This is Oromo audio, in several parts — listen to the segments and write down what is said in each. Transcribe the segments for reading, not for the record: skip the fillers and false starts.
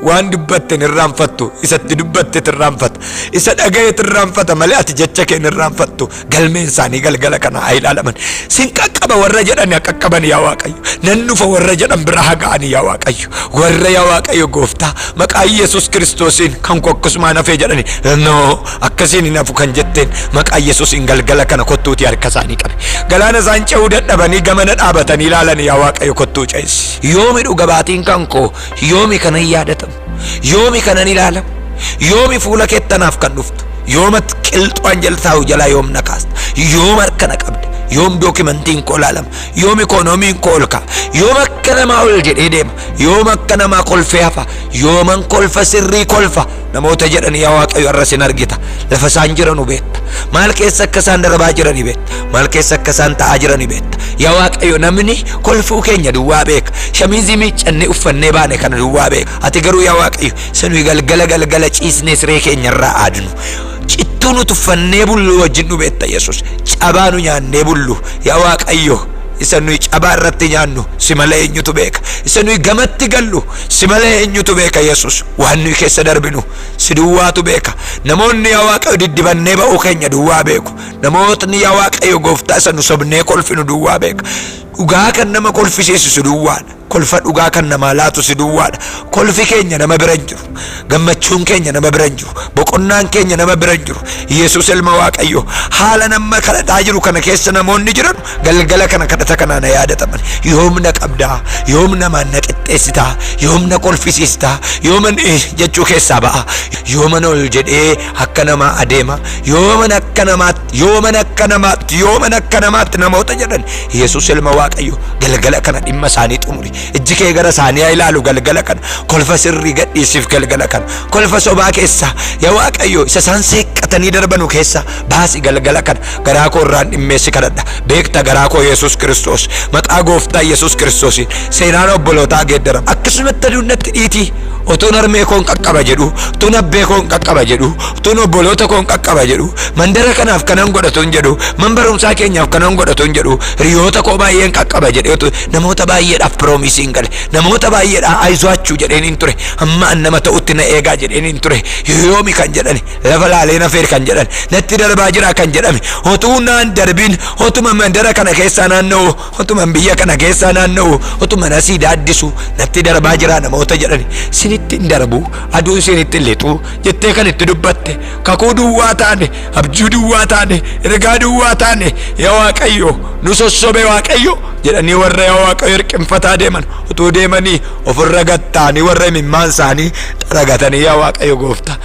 waan dubbatte irraanfattu isatti dubbatte irraanfata isa dhagaye irraanfata malee ati jecha kee irraanfattu galmeen isaanii galgala kana haa ilaalaman sin qaqqaba warra jedhan qaqqaban yaa Waaqayyo nan dhufa warra jedhan bira haga'an yaa Waaqayyo warra yaa Waaqayyo gooftaa maqaa Yesuus Kiristoosiin kan kokkosmaan hafee jedhani no akkasiin hin hafu kan jetteen maqaa Yesuusiin galgala kana kottuuti harka isaanii qabe galaana isaan ce'uu dadhabanii gamana dhaabatanii ilaalan yaa Waaqayyo kottuu ce'isi yoomi dhuga baatiin kan koo yoomi kana yaadatamu yoomi kanan ilaalamu yoomi fuula keettanaaf kan dhuftu yoomatti qilxuan jaltaa'u jalaa yoom nakaasta yoom harkana qabda yoom dookimantiin koo ilaalama yoom ikoonomiin koo ol ka'a yoom akka namaa ol jedhee deema yoom akka namaa kolfee hafa yooman kolfa sirrii kolfa namoota jedhan yaa Waaqayyo har'a sin argita lafa isaan jiranu beekta maal keessa akka isaan darbaa jirani beekta maal keessa akka isaan ta'aa jirani beekta yaa Waaqayyo namni kolfuu keenya duwwaa beeka shamiizii miiccannee uffannee baane kana duwwaa beeka ati garuu yaa Waaqayyo sanuu galgala ciisnee siree keenya irraa aadnu cittuunu tuffannee bullu wajjin nu beekta Yesuus cabaanu nyaannee bullu yaa Waaqayyo isa nuyi cabaa irratti nyaannu si malee eenyutu beeka isa nuyi gamatti gallu si malee eenyutu beeka Yesuus waan nuyi keessa darbinu si duwwaatu beeka namoonni yaa Waaqayyo diddibannee ba'uu keenya duwwaa beeku namootni yaa Waaqayyo gooftaa isa nu sobnee kolfinu duwwaa beeka dhugaa kan nama kolfisiisu si duwwaadha kolfa dhugaa kan nama laatu si duwwaadha kolfi keenya nama bira hin jiru gammachuun keenya nama bira hin jiru boqonnaan keenya nama bira hin jiru Yesuus ilma Waaqayyo haala nama kadhataa jiru kana keessa namoonni jiran galgala kana kadhata kanaan yaadataman yoomna qabdaa yoomna manna qixxeessitaa yoomna kolfisiistaa yooman jechuu keessaa ba'a yooman ol jedhee akka namaa adeema yooman akka namaatti namoota jedhan Yesuus ilma Waaqayyo galgala kana dhimma isaanii xumuri ijji kee gara isaanii ilaalu galgala kana kolfa sirrii gadhiisiif galgala kana kolfa sobaa keessa yaa Waaqayyo isa isaan seeqqatanii darbanu keessa baasi galgala kana garaa koo irraan dhimmeessi kadhadha beekta garaa koo Yesuus Kiristoos maqaa gooftaa Yesuus Kiristoosiin seenaan obbolootaa geeddaram akkasumatti aduunnatti dhiitii otuun harmee koon qaqqaba jedhu otuun abbee koon qaqqaba jedhu otuun obboloota koon qaqqaba jedhu mandara kanaaf kanan godhatuun jedhu man barumsaa keenyaaf kanan godhatuun jedhu hiriyoota koo baay'een qaqqaba jedhee namoota baay'eedhaaf proomisiin gale namoota baay'eedhaaf aizoachuu jedheen hin ture amma an nama ta'utti na eegaa jedheen hin ture yoomi kan jedhani lafa laalee na feer kan jedhan natti darbaa jira kan jedhame otuu naan darbin otuma mandara kana keessaa naanna'u otuma biyya kana keessaa naanna'u otuma nasii daaddisu natti darbaa jira namoota jedhani sinitti hin darbu aduun sinitti lixu jettee kan itti dubbatte kakuu duwwaa taane abjuu duwwaa taane ergaa duwwaa taane yaa Waaqayyo nu sossobe Waaqayyo jedhanii warra yaa Waaqayyo hirqinfataa deeman utuu deemanii ofirra gattaanii warra imimmaan isaanii xaragatanii yaa Waaqayyo gooftaa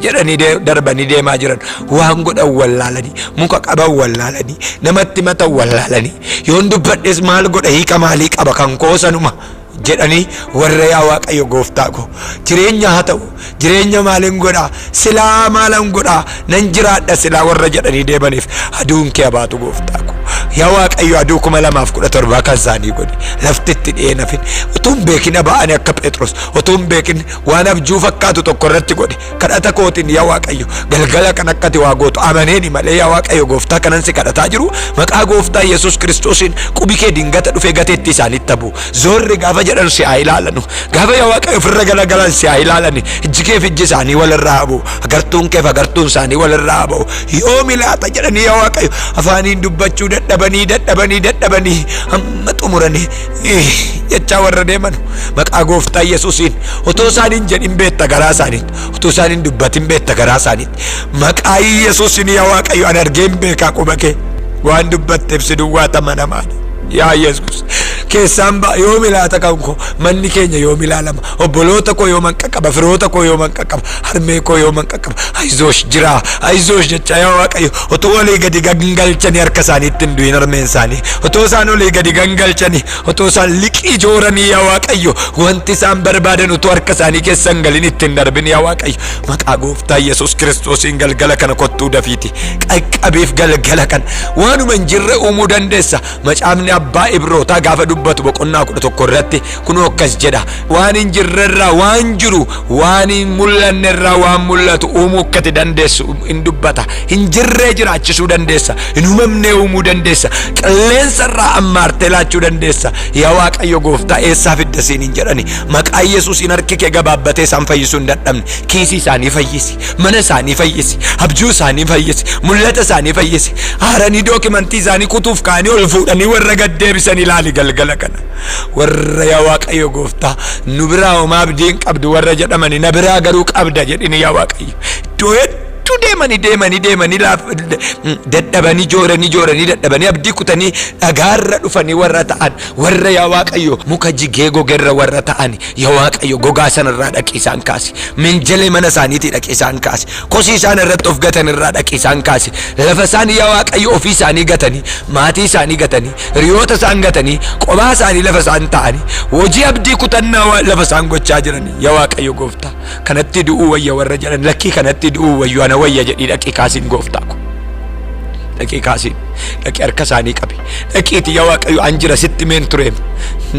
jedhanii darbanii deemaa jiran waan godhan wallaalanii muka qaban wallaalanii namatti matan wallaalanii yoon dubbadhes maal godha hiika maalii qaba kan koosanuma jedhanii warra yaa Waaqayyo gooftaa ko jireenya haa ta'u jireenya maalin godha silaa maalan godha nan jiraadha silaa warra jedhanii deemaniif aduun kee baatu gooftaa ko yaa Waaqayyo aduu 2017 kan isaanii godhe laftitti dheenafin utuun beekina ba'anii akka Phexros utuun beekin waan abjuu fakkaatu tokko irratti godhe kadhata kootiin yaa Waaqayyo galgala kan akkati waa gootu amaneeni malee yaa Waaqayyo gooftaa kanan si kadhataa jiru maqaa gooftaa Yesuus Kiristoosiin qubi kee dingata dhufee gateetti isaanitti tabu zoorri gaafa jedhan si haa ilaalanu gaafa yaa Waaqayyo ofirra galagalan si haa ilaalani ijji kee ijji isaanii walirraa habu agartuun kee agartuun isaanii walirraa habu yoomi laata jedhanii yaa Waaqayyo afaaniin dubbachuu dadhabanii amma xumuranii jechaa warra deeman maqaa gooftaa Yesuusiin otoo isaaniin jedhin beetta garaa isaaniitti otoo isaaniin dubbatin beetta garaa isaaniitti maqaa Yesuusiin yaa Waaqayyo an argeen beekaa quba kee waan dubbatteef si duwwaa tamanamaadha yaa Yesuus keessaan ba yoomi laata kanko manni keenya yoomi ilaalama obboloota koo yooman qaqqaba firoota koo yooman qaqqaba harmee koo yooman qaqqaba aizosh jira aizosh jecha yaa Waaqayyo otoo walii gadi gangalchanii harka isaaniitti hin du'in harmeen isaanii otoo isaan walii gadi gangalchanii otoo isaan liqii jooranii yaa Waaqayyo wanti isaan barbaadan otoo harka isaanii keessan galin ittiin darbin yaa Waaqayyo maqaa gooftaa Yesuus Kiristoosiin galgala kana kottuu dafiiti qaqqabeef galgala kan waanuma hin jirre uumuu dandeessa macaafni abbaa Ibrootaa gaafa dubbatu boqonnaa 11 irratti kunoo akkas jedha waan hin jirrerraa waan jiru waan hin mul'annerraa waan mul'atu uumuu akkati dandeessu hin dubbata hin jirree jiraachisuu dandeessa hin uumamnee uumuu dandeessa qilleensarraa ammaartee laachuu dandeessa yaa Waaqayyo gooftaa eessaa fidda siin hin jedhani maqaa Yesuusiin harki kee gabaabbatee isaan fayyisuu hin dadhabne kiisii isaanii fayyisi mana isaanii fayyisi abjuu isaanii fayyisi mul'ata isaanii fayyisi haaranii dookimantii isaanii kutuuf kaanii ol fuudhanii warra gad deebisan ilaali galgala kana warra yaa Waaqayyo gooftaa nu biraa homaa abdiin qabdu warra jedhamani na biraa garuu qabda jedhini yaa Waaqayyo iddoo deemanii dadhabanii jooranii dadhabanii abdii kutanii dhagaarra dhufanii warra ta'an warra yaa Waaqayyo muka jigee gogerra warra ta'an yaa Waaqayyo gogaa sanarraa dhaqi isaan kaasi minjalee mana isaaniitii dhaqi isaan kaasi kosii isaan irratti of gatan irraa dhaqi isaan kaasi lafa isaanii yaa Waaqayyo ofii isaanii gatanii maatii isaanii gatanii hiriyoota isaan gatanii qophaa isaanii lafa isaan ta'anii hojii abdii kutannaa lafa isaan gochaa jiranii yaa Waaqayyo gooftaa kanatti du'uu wayya warra jedhan lakkii kanatti du'uu wayyu ana wayya jedhii dhaqi kaasiin gooftaa ko dhaqi kaasiin dhaqi harka isaanii qabi dhaqiiti yaa Waaqayyo an jira sitti meen tureem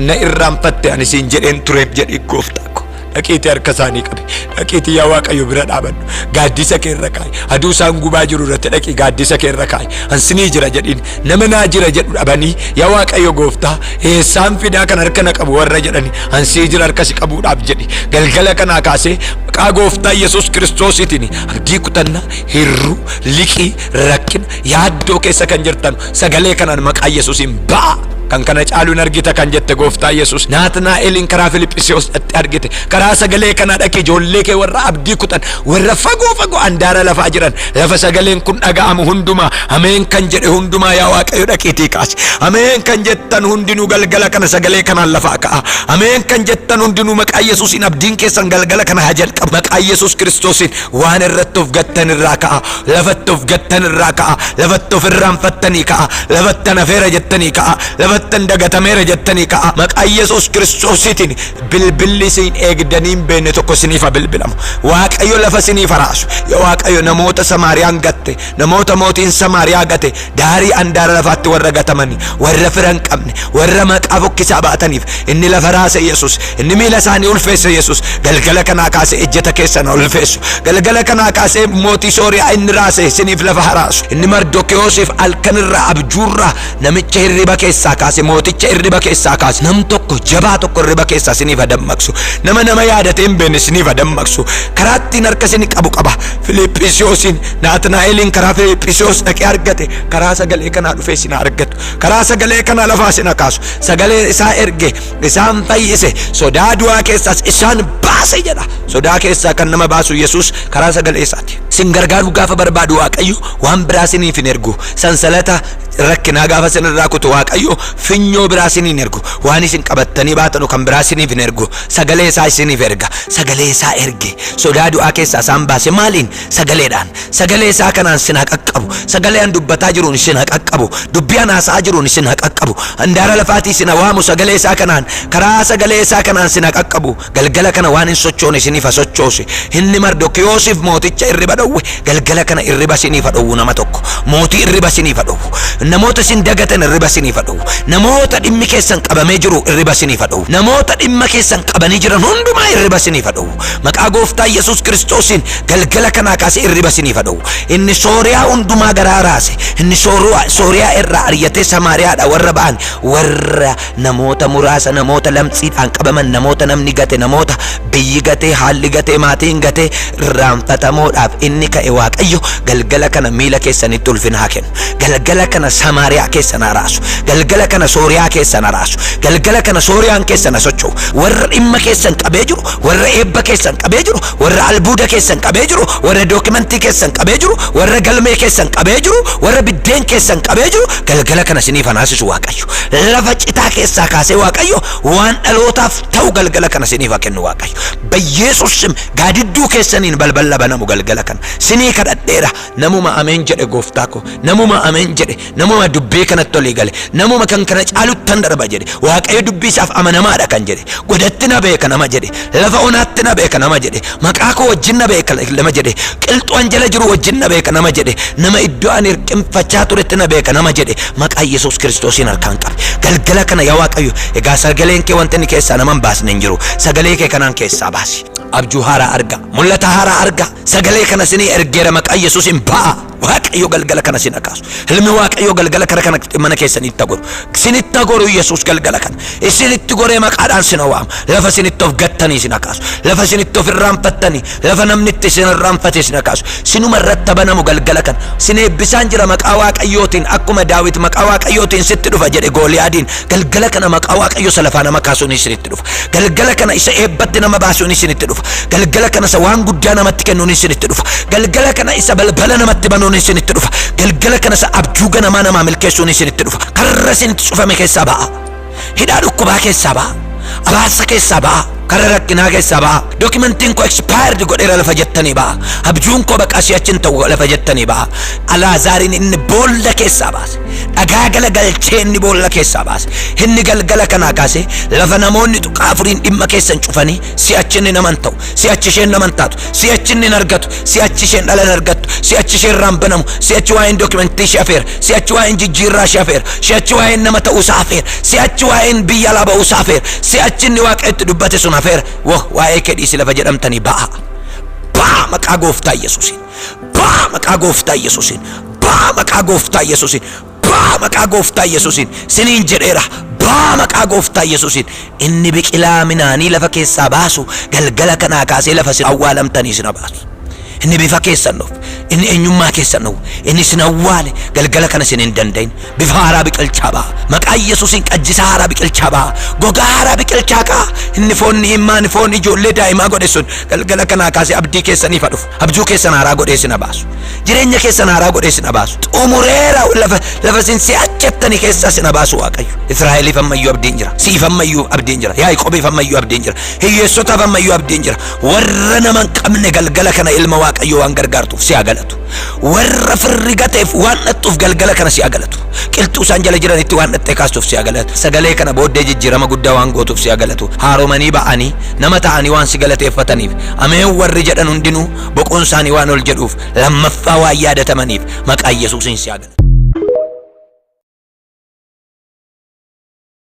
na irraanfatte ani siin jedheen tureef jedhii gooftaa ko dhaqiiti harka isaanii qabi dhaqiiti yaa Waaqayyo bira dhaabadhu gaaddisa kee irra kaa'i aduu isaan gubaa jiru irratti dhaqi gaaddisa kee irra kaa'i ansinii jira jedhiin nama naa jira jedhu dhabanii yaa Waaqayyo gooftaa eessaan fidaa kan harka na qabu warra jedhani ansii jira harkasi qabuudhaaf jedhi galgala kanaa kaasee maqaa gooftaa Yesuus Kiristoositiin abdii kutannaa hirruu liqii rakkina yaaddoo keessa kan jirtan sagalee kanaan maqaa Yesuusiin ba'a kan kana caaluun argita kan jette gooftaa Yesuus Naatnaa'elin karaa Filiphisiyoos dhatti argite karaa sagalee kana dhaqi ijoollee kee warra abdii kutan warra fagoo andaara lafaa jiran lafa sagaleen kun dhaga'amu hundumaa ameen kan jedhe hundumaa yaa Waaqayyo dhaqiitii kaasi ameen kan jettan hundinuu galgala kana sagalee kanaan lafaa ka'a ameen kan jettan hundinuu maqaa Yesuusiin abdiin keessan galgala kana haa jalqabu maqaa Yesuus Kiristoosiin waan irratti of gattan irraa ka'a lafatti of gattan irraa ka'a lafatti of irraanfattanii ka'a lafatti nafeera jettanii ka'a lafatti dagatameera jettanii ka'a maqaa Yesuus Kiristoosiitiin bilbilli siin eegdaniin beenne tokko siniif bilbilamu Waaqayyo lafa siniif raasu yaa Waaqayyo namoota Samaariyaan gatte namoota mootiin Samaariyaa gate daarii andaara lafaatti warra gatamanii warra firan qabne warra maqaa fokkisaa baataniif inni lafa raase Yesuus inni miila isaanii ulfeesse Yesuus galgala kanaa kaasee ejjeta keessan ulfeessu galgala kanaa kaasee mootii Sooriyaa inni raase siniif lafa raasu inni Mardokiyoosiif halkanirraa abjuurraa namicha hirriba keessaa kaase mooticha hirriba keessaa kaase nam tokko jabaa tokko hirriba keessaa siniif dammaqsu nama yaadate hin beenne siniif dammaqsu karaattiin harka sini qabu qaba Filiphisiyoosiin Naatnaa'elin karaa Filiphisiyoos dhaqee argate karaa sagalee kanaa dhufee sina argatu karaa sagalee kanaa lafaa sina kaasu sagalee isaa erge isaan fayyise sodaa du'aa keessaas isaan baase jedha sodaa keessaa kan nama baasu Yesuus karaa sagalee isaati sin gargaaru gaafa barbaadu Waaqayyo waan biraa siniif hin ergu sansalata rakkinaa gaafa sinirraa kutu Waaqayyo finyoo biraa siniin ergu waan isin qabattanii baatanu kan biraa siniif hin ergu sagalee isaa isiniif erga sagalee isaa erge sodaa du'aa keessaa isaan baase maaliin sagaleedhaan sagalee isaa kanaan sin qaqqabu sagaleen dubbataa jiruun sin qaqqabu dubbiin haasaa jiruun sin qaqqabu andaara lafaatii sin waamu sagalee isaa kanaan karaa sagalee isaa kanaan sin qaqqabu galgala kana waan hin sochoone isiniif sochoose inni Mardokiyoosiif mooticha irriba dhowwe galgala kana irriba isiniif dhowwu nama tokko mootii irriba isiniif dhowwu namoota sin dagatan irriba isiniif dhowwu namoota dhimmi keessan qabamee jiru irriba isiniif dhowwu namoota dhimma keessan qabanii jiran hundumaa irriba isiniif dhowwu maqaa gooftaa Yesuus Kiristoosiin galgala kanaa kaasee irriba isiniif dhowwu inni Sooriyaa hundumaa garaa raase inni Sooriyaa irraa ari'atee Samaariyaadha warra ba'an warra namoota muraasa namoota lamxiidhaan qabaman namoota namni gate namoota biyyi gate haalli gate maatiin gate irraanfatamoodhaaf inni ka'e Waaqayyo galgala kana miila keessanitti ulfina haa kennu galgala kana Samaariyaa keessan raasu galgala kana Sooriyaa keessan raasu galgala kana Sooriyaan keessan socho'u warra dhimma keessan qabee jiru warra eebba keessan qabee jiru warra albuuda keessan qabee jiru warra dookimantii keessan qabee jiru warra galmee keessan qabee jiru warra biddeen keessan qabee jiru galgala kana siniif naasisu Waaqayyo lafa citaa keessaa kaasee Waaqayyo waan dhalootaaf ta'u galgala kana siniif kennu Waaqayyo Yesuusim gaadidduu keessaniin balbala banamu galgala kana sinii kadhadheera namuma ameen jedhe gooftaa ko namuma ameen jedhe namuma dubbii kanatti olii gale namuma kan kana caalutti darba jedhe waaqayyo dubbii isaaf amanamaadha kan jedhe godatti na beeka nama jedhe lafa onaatti na beeka nama jedhe maqaa koo wajjin na beeka nama jedhe qilxuun jala jiru wajjin na beeka nama jedhe nama iddoo ani hirqinfachaa turetti na beeka nama jedhe maqaa Yesuus Kiristoosiin harkaan qabe galgala kana yaa waaqayyo egaa sagaleen kee wanti inni keessaa nama hin baasne hin jiru sagalee kee kanaan keessaa baasi abjuu haaraa arga mul'ata haaraa arga sagalee kana sinii ergeera maqaa Yesuusiin ba'a waaqayyo galgala kana sin akaasu ilmi waaqayyo galgala kana mana keessanitti tagoru sinitti tagoru Yesuus galgala kana isinitti goree maqaadhaan sin waam lafa sinitti of gattanii sin akaasu lafa sinitti of irraanfattanii lafa namnitti sin irraanfate sin akaasu sinuma irratti banamu galgala kana sin eebbisaan jira maqaa waaqayyootiin akkuma Daawit maqaa waaqayyootiin sitti dhufa jedhe Gooliyaadiin galgala kana maqaa waaqayyo salafaa nama kaasuun isinitti dhufa galgala kana isa eebbatti nama baasuun isinitti dhufa galgala kana isa waan guddaa namatti kennuun isinitti dhufa galgala kana isa balbala namatti banuun isinitti dhufa galgala kana isa abjuu ganamaa namaa milkeessuun isinitti dhufa karra isinitti cufame keessaa ba'a hidhaa dhukkubaa keessaa ba'a abaarsa keessaa ba'a karra rakkinaa keessaa ba'a dookimentiin koo expired godheera lafa jettanii ba'a abjuun koo baqaa si'achi hin ta'u lafa jettanii ba'a Alaazaariin inni boolla keessaa baase dhagaa galagalchee inni boolla keessaa baase inni galgala kanaa kaase lafa namoonni tuqaa afuriin dhimma keessan cufanii si'achi inni naman ta'u si'achi isheen naman taatu si'achi inni hin argatu si'achi isheen dhala hin argattu si'achi isheen raambanamu si'achi waa'een dookimentii ishee afeera si'achi waa'een jijjiirraa ishee afeera si'achi waa'een nama ta'uu isaa afeera si'achi waa'een biyya alaa ba'uu isaa afeera si'achi inni waaqayyotti dubbate sun afeera waa'ee kee dhiisi lafa jedhamtanii ba'a maqaa gooftaa Yesuusiin ba'a maqaa gooftaa Yesuusiin ba'a maqaa gooftaa Yesuusiin ba'a maqaa gooftaa Yesuusiin siniin jedheera ba'a maqaa gooftaa Yesuusiin inni biqilaa minaanii lafa keessaa baasu galgala kanaa kaasee lafa sin awwaalamtanii sin baasu inni bifa keessan nuuf inni eenyummaa keessan nuuf inni sin awwaale galgala kana sin hin danda'in bifa haaraa biqilchaa ba'a maqaa Yesuusiin qajjisaa haaraa biqilchaa ba'a gogaa haaraa biqilchaa ka'a inni foonni himmaan foonni ijoollee daa'imaa godhe sun galgala kanaa kaasee abdii keessaniif dhufu abjuu keessan haaraa godhee sin baasu jireenya keessan haaraa godhee sin baasu xumureera lafa sin si'achettanii keessaa sin baasu waaqayyo Israa'eliif ammayyuu abdiin jira siif ammayyuu abdiin jira Yaaqoobiif ammayyuu abdiin jira hiyyeessotaaf ammayyuu abdiin jira warra nama hin qabne galgala kana ilma waaqayyo waan gargaartuuf si galatu warra firri gateef waan dhattuuf galgala kana si galatu qilxuu isaan jala jiranitti waan dhattee kaastuuf si galatu sagalee kana booddee jijjiirama guddaa waan gootuuf si galatu haaromanii ba'anii nama ta'anii waan si galateeffataniif ameen warri jedhan hundinuu boqoon isaanii waan ol jedhuuf lammaffaa waan yaadatamaniif maqaa Yesuusiin si galatu.